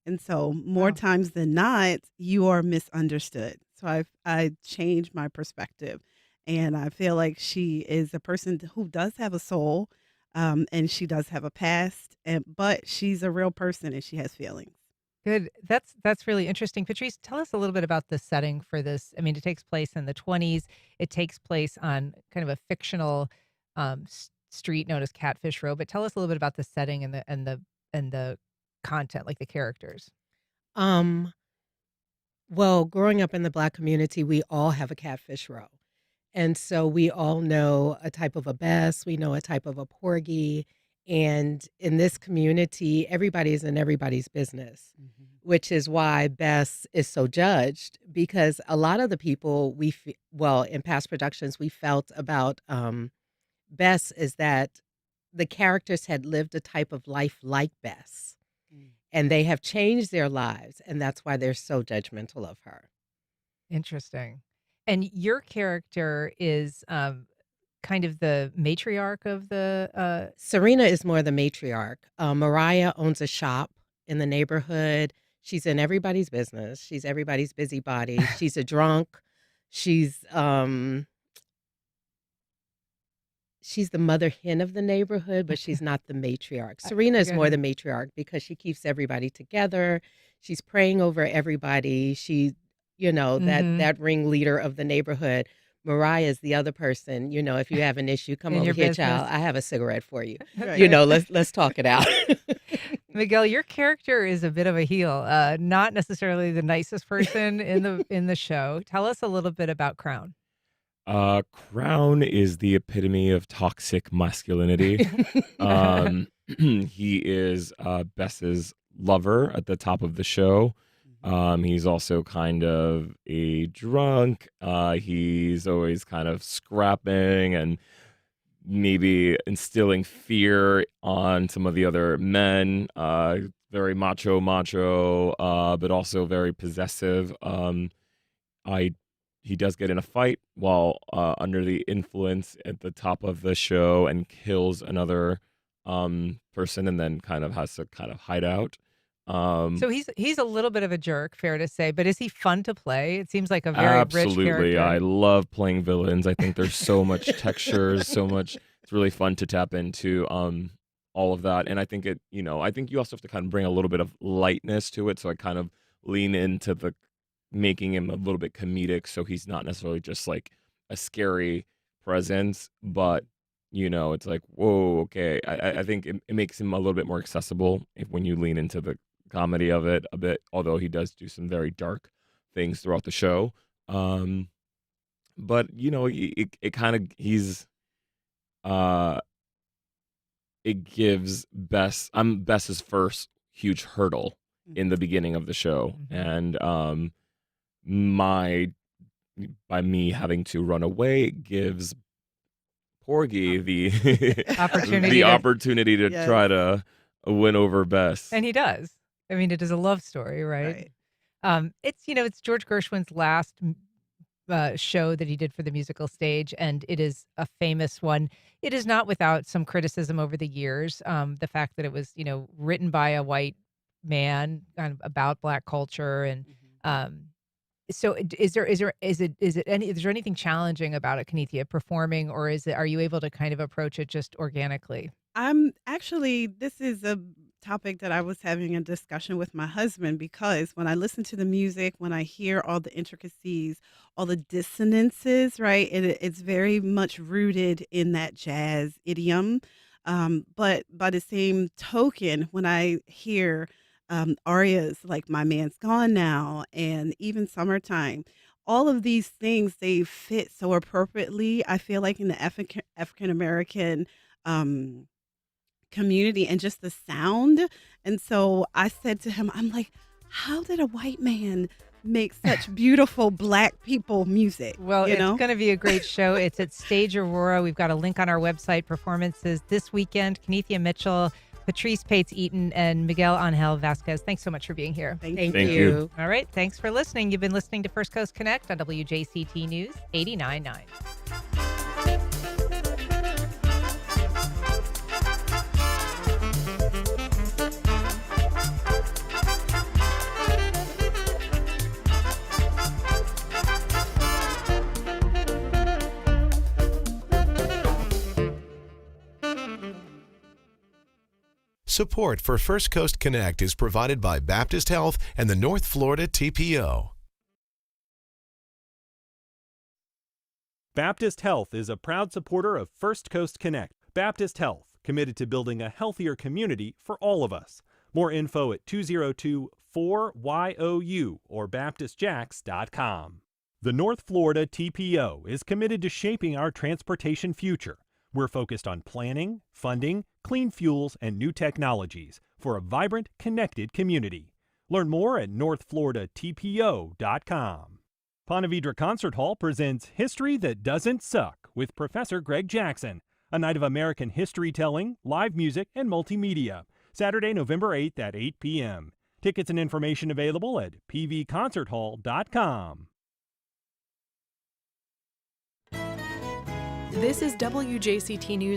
And so more times than not, you are misunderstood. So I changed my perspective. And I feel like she is a person who does have a soul, and she does have a past, but she's a real person and she has feelings. Good. That's really interesting. Patrice, tell us a little bit about the setting for this. I mean, it takes place in the 20s. It takes place on kind of a fictional street known as Catfish Row. But tell us a little bit about the setting and the content, like the characters. Um, well, growing up in the Black community, we all have a Catfish Row. And so we all know a type of a Bess, we know a type of a Porgy. And in this community, everybody is in everybody's business, which is why Bess is so judged, because a lot of the people in past productions, we felt about Bess is that the characters had lived a type of life like Bess, and they have changed their lives. And that's why they're so judgmental of her. Interesting. And your character is kind of the matriarch of the Serena is more the matriarch. Mariah owns a shop in the neighborhood. She's in everybody's business. She's everybody's busybody. She's a drunk. She's the mother hen of the neighborhood, but she's not the matriarch. Serena is more the matriarch because she keeps everybody together. She's praying over everybody. She, that ringleader of the neighborhood. Mariah is the other person. If you have an issue, come over here, child. I have a cigarette for you. Let's talk it out. Miguel, your character is a bit of a heel, not necessarily the nicest person in the show. Tell us a little bit about Crown. Crown is the epitome of toxic masculinity. He is Bess's lover at the top of the show. He's also kind of a drunk. He's always kind of scrapping and maybe instilling fear on some of the other men. Very macho, but also very possessive. He does get in a fight while under the influence at the top of the show and kills another person, and then kind of has to hide out. So he's a little bit of a jerk, fair to say, but is he fun to play? It seems like a very rich Absolutely. character. I love playing villains. I think there's so much textures, so much. It's really fun to tap into all of that. And I think I think you also have to kind of bring a little bit of lightness to it. So I kind of lean into the making him a little bit comedic, so he's not necessarily just like a scary presence, but it's like, whoa, okay. I think it makes him a little bit more accessible when you lean into the comedy of it a bit, although he does do some very dark things throughout the show. But it kind of it gives I'm Bess's first huge hurdle in the beginning of the show, and by me having to run away, it gives Porgy the opportunity to try to win over Bess. And he does. I mean, it is a love story, right? It's George Gershwin's last show that he did for the musical stage, and it is a famous one. It is not without some criticism over the years. The fact that it was, written by a white man, kind of about Black culture, and so is there anything challenging about it, Kenethia, performing, or are you able to kind of approach it just organically? This is a topic that I was having a discussion with my husband, because when I listen to the music, when I hear all the intricacies, all the dissonances, right, it's very much rooted in that jazz idiom. But by the same token, when I hear arias like My Man's Gone Now and even Summertime, all of these things, they fit so appropriately, I feel like, in the African American community, and just the sound. And so I said to him, I'm like, how did a white man make such beautiful Black people music? Well, it's going to be a great show. It's at Stage Aurora. We've got a link on our website. Performances this weekend. Kenethia Mitchell, Patrice Pates-Eaton, and Miguel Angel Vasquez. Thanks so much for being here. Thank you. All right. Thanks for listening. You've been listening to First Coast Connect on WJCT News 89.9. Support for First Coast Connect is provided by Baptist Health and the North Florida TPO. Baptist Health is a proud supporter of First Coast Connect. Baptist Health, committed to building a healthier community for all of us. More info at 202-4YOU or baptistjacks.com. The North Florida TPO is committed to shaping our transportation future. We're focused on planning, funding, clean fuels, and new technologies for a vibrant, connected community. Learn more at northfloridatpo.com. Ponte Vedra Concert Hall presents History That Doesn't Suck with Professor Greg Jackson, a night of American history telling, live music, and multimedia. Saturday, November 8th at 8 p.m. Tickets and information available at pvconcerthall.com. This is WJCT News